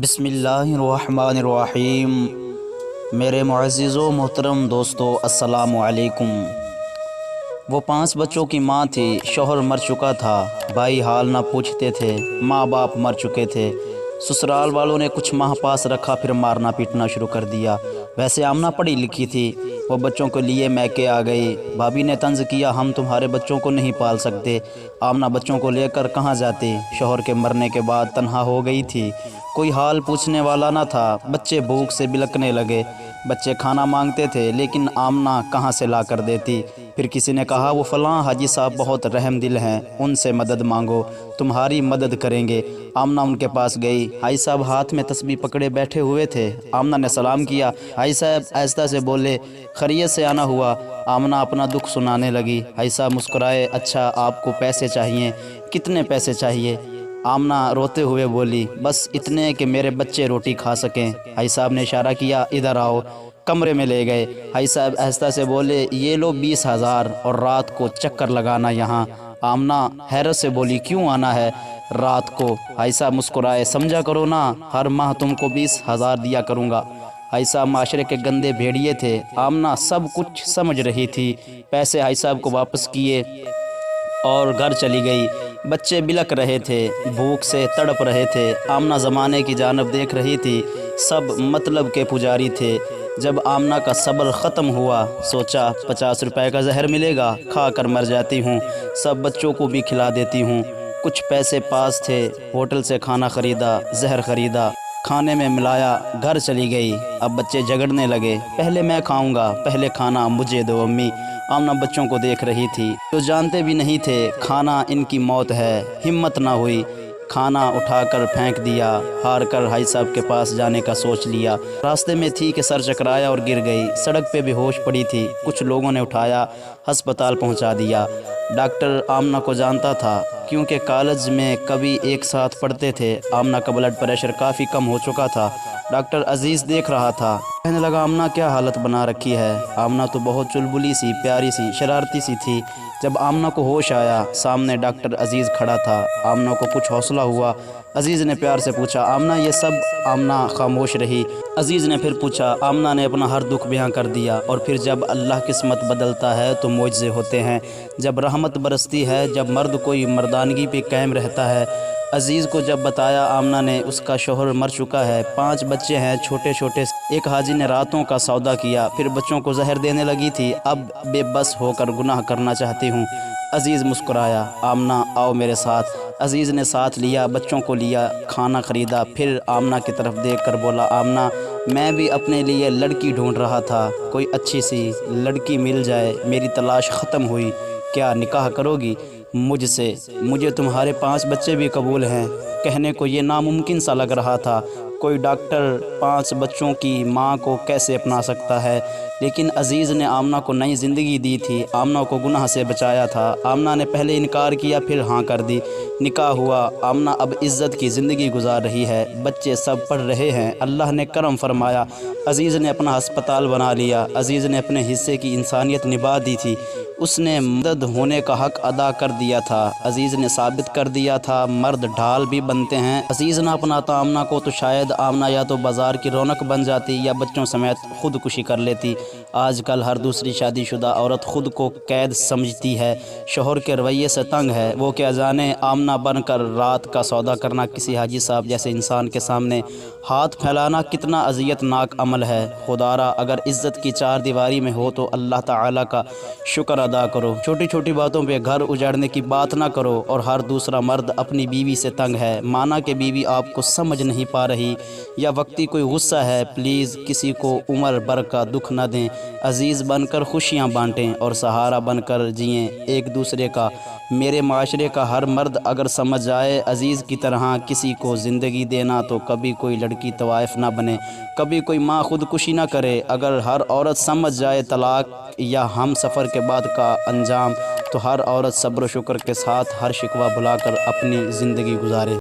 بسم اللہ الرحمن الرحیم۔ میرے معزز و محترم دوستو، السلام علیکم۔ وہ 5 بچوں کی ماں تھی، شوہر مر چکا تھا، بھائی حال نہ پوچھتے تھے، ماں باپ مر چکے تھے۔ سسرال والوں نے کچھ ماہ پاس رکھا، پھر مارنا پیٹنا شروع کر دیا۔ ویسے آمنہ پڑھی لکھی تھی، وہ بچوں کو لیے میکے آ گئی۔ بھابھی نے طنز کیا، ہم تمہارے بچوں کو نہیں پال سکتے۔ آمنہ بچوں کو لے کر کہاں جاتی؟ شوہر کے مرنے کے بعد تنہا ہو گئی تھی، کوئی حال پوچھنے والا نہ تھا۔ بچے بھوک سے بلکنے لگے، بچے کھانا مانگتے تھے، لیکن آمنہ کہاں سے لا کر دیتی؟ پھر کسی نے کہا وہ فلاں حاجی صاحب بہت رحم دل ہیں، ان سے مدد مانگو، تمہاری مدد کریں گے۔ آمنہ ان کے پاس گئی۔ حاجی صاحب ہاتھ میں تسبیح پکڑے بیٹھے ہوئے تھے۔ آمنہ نے سلام کیا۔ حاجی صاحب آہستہ سے بولے، خیریت سے آنا ہوا؟ آمنہ اپنا دکھ سنانے لگی۔ حاجی صاحب مسکرائے، اچھا آپ کو پیسے چاہیے؟ کتنے پیسے چاہیے؟ آمنہ روتے ہوئے بولی، بس اتنے کہ میرے بچے روٹی کھا سکیں۔ حاجی صاحب نے اشارہ کیا، ادھر آؤ۔ کمرے میں لے گئے۔ حاجی صاحب آہستہ سے بولے، یہ لو 20,000 اور رات کو چکر لگانا یہاں۔ آمنہ حیرت سے بولی، کیوں آنا ہے رات کو؟ حاجی صاحب مسکرائے، سمجھا کرو نا، ہر ماہ تم کو 20,000 دیا کروں گا۔ حاجی صاحب معاشرے کے گندے بھیڑیے تھے، آمنہ سب کچھ سمجھ رہی تھی۔ پیسے حاجی صاحب کو واپس کیے اور گھر چلی گئی۔ بچے بلک رہے تھے، بھوک سے تڑپ رہے تھے۔ آمنہ زمانے کی جانب دیکھ رہی تھی، سب مطلب کے پجاری تھے۔ جب آمنہ کا صبر ختم ہوا، سوچا 50 روپے کا زہر ملے گا، کھا کر مر جاتی ہوں، سب بچوں کو بھی کھلا دیتی ہوں۔ کچھ پیسے پاس تھے، ہوٹل سے کھانا خریدا، زہر خریدا، کھانے میں ملایا، گھر چلی گئی۔ اب بچے جھگڑنے لگے، پہلے میں کھاؤں گا، پہلے کھانا مجھے دو امی۔ آمنہ بچوں کو دیکھ رہی تھی، جو جانتے بھی نہیں تھے کھانا ان کی موت ہے۔ ہمت نہ ہوئی، کھانا اٹھا کر پھینک دیا۔ ہار کر حاجی صاحب کے پاس جانے کا سوچ لیا۔ راستے میں تھی کہ سر چکرایا اور گر گئی، سڑک پہ بے ہوش پڑی تھی۔ کچھ لوگوں نے اٹھایا، ہسپتال پہنچا دیا۔ ڈاکٹر آمنہ کو جانتا تھا، کیونکہ کالج میں کبھی ایک ساتھ پڑھتے تھے۔ آمنہ کا بلڈ پریشر کافی کم ہو چکا تھا، ڈاکٹر عزیز دیکھ رہا تھا۔ کہنے لگا، آمنہ کیا حالت بنا رکھی ہے؟ آمنہ تو بہت چلبلی سی، پیاری سی، شرارتی سی تھی۔ جب آمنہ کو ہوش آیا، سامنے ڈاکٹر عزیز کھڑا تھا۔ آمنہ کو کچھ حوصلہ ہوا۔ عزیز نے پیار سے پوچھا، آمنہ یہ سب؟ آمنہ خاموش رہی۔ عزیز نے پھر پوچھا۔ آمنہ نے اپنا ہر دکھ بیان کر دیا۔ اور پھر جب اللہ قسمت بدلتا ہے تو معجزے ہوتے ہیں، جب رحمت برستی ہے، جب مرد کوئی مردانگی پہ قائم رہتا ہے۔ عزیز کو جب بتایا آمنہ نے، اس کا شوہر مر چکا ہے، 5 بچے ہیں چھوٹے چھوٹے۔ ایک حاجی نے راتوں کا سودا کیا، پھر بچوں کو زہر دینے لگی تھی، اب بے بس ہو کر گناہ کرنا چاہتی ہوں۔ عزیز مسکرایا، آمنہ آؤ میرے ساتھ۔ عزیز نے ساتھ لیا، بچوں کو لیا، کھانا خریدا، پھر آمنہ کی طرف دیکھ کر بولا، آمنہ میں بھی اپنے لیے لڑکی ڈھونڈ رہا تھا، کوئی اچھی سی لڑکی مل جائے، میری تلاش ختم ہوئی، کیا نکاح کرو گی مجھ سے؟ مجھے تمہارے 5 بچے بھی قبول ہیں۔ کہنے کو یہ ناممکن سا لگ رہا تھا، کوئی ڈاکٹر 5 بچوں کی ماں کو کیسے اپنا سکتا ہے؟ لیکن عزیز نے آمنہ کو نئی زندگی دی تھی، آمنہ کو گناہ سے بچایا تھا۔ آمنہ نے پہلے انکار کیا، پھر ہاں کر دی، نکاح ہوا۔ آمنہ اب عزت کی زندگی گزار رہی ہے، بچے سب پڑھ رہے ہیں، اللہ نے کرم فرمایا۔ عزیز نے اپنا ہسپتال بنا لیا۔ عزیز نے اپنے حصے کی انسانیت نبھا دی تھی، اس نے مدد ہونے کا حق ادا کر دیا تھا۔ عزیز نے ثابت کر دیا تھا، مرد ڈھال بھی بنتے ہیں۔ عزیز نہ اپناتا آمنہ کو تو شاید آمنہ یا تو بازار کی رونق بن جاتی یا بچوں سمیت خودکشی کر لیتی۔ آج کل ہر دوسری شادی شدہ عورت خود کو قید سمجھتی ہے، شوہر کے رویے سے تنگ ہے۔ وہ کیا جانے آمنہ بن کر رات کا سودا کرنا کسی حاجی صاحب جیسے انسان کے سامنے ہاتھ پھیلانا کتنا اذیت ناک عمل ہے۔ خدارا اگر عزت کی 4 دیواری میں ہو تو اللہ تعالیٰ کا شکر ادا کرو، چھوٹی چھوٹی باتوں پہ گھر اجاڑنے کی بات نہ کرو۔ اور ہر دوسرا مرد اپنی بیوی سے تنگ ہے، مانا کہ بیوی آپ کو سمجھ نہیں پا رہی یا وقتی کوئی غصہ ہے، پلیز کسی کو عمر بھر کا دکھ نہ دیں، عزیز بن کر خوشیاں بانٹیں اور سہارا بن کر جئیں ایک دوسرے کا۔ میرے معاشرے کا ہر مرد اگر سمجھ جائے عزیز کی طرح کسی کو زندگی دینا تو کبھی کوئی لڑکی طوائف نہ بنے، کبھی کوئی ماں خودکشی نہ کرے۔ اگر ہر عورت سمجھ جائے طلاق یا ہم سفر کے بعد کا انجام، تو ہر عورت صبر و شکر کے ساتھ ہر شکوہ بھلا کر اپنی زندگی گزارے۔